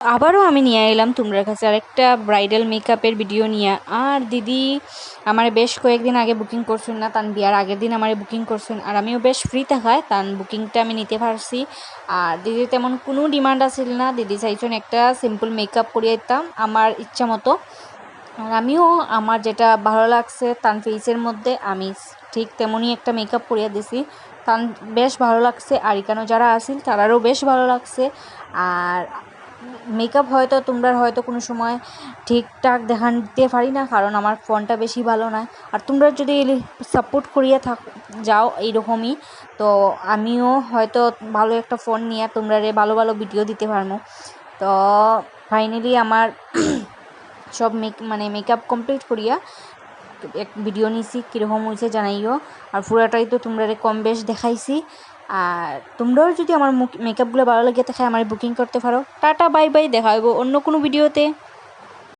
আবারও আমি নিয়ে এলাম তোমরা কাছে আরেকটা ব্রাইডাল মেকআপের ভিডিও নিয়ে। আর দিদি আমার বেশ কয়েকদিন আগে বুকিং করছেন না, তান বিয়ার আগের দিন আমার বুকিং করছেন, আর আমিও বেশ ফ্রি থাকায় তান বুকিংটা আমি নিতে পারছি। আর দিদির তেমন কোনো ডিমান্ড আসছিল না, দিদি চাইছেন একটা সিম্পল মেকআপ করিয়ে দিতাম আমার ইচ্ছা মতো। আর আমিও আমার যেটা ভালো লাগছে তান ফেসের মধ্যে আমি ঠিক তেমনই একটা মেকআপ করিয়ে দিছি। তান বেশ ভালো লাগছে, আর এখানে যারা আসিল তারারও বেশ ভালো লাগছে। আর মেকআপ হয়তো তোমরা হয়তো কোনো সময় ঠিকঠাক দেখাতে পারি না, কারণ আমার ফোনটা বেশি ভালো নয়। আর তোমরা যদি সাপোর্ট করিয়া যাও এইরকমই, তো আমিও হয়তো ভালো একটা ফোন নিয়ে তোমরা ভালো ভালো ভিডিও দিতে পারবো। তো ফাইনালি আমার সব মেকআপ কমপ্লিট করিয়া এক ভিডিও নিছি, কীরকম হয়েছে জানাইও। আর পুরাটাই তো তোমরা কম বেশ দেখাইছি। আর তোমরাও যদি আমার মেকআপগুলো ভালো লেগে থাকে আমার বুকিং করতে পারো। টাটা বাই বাই, দেখা হইব অন্য কোনো ভিডিওতে।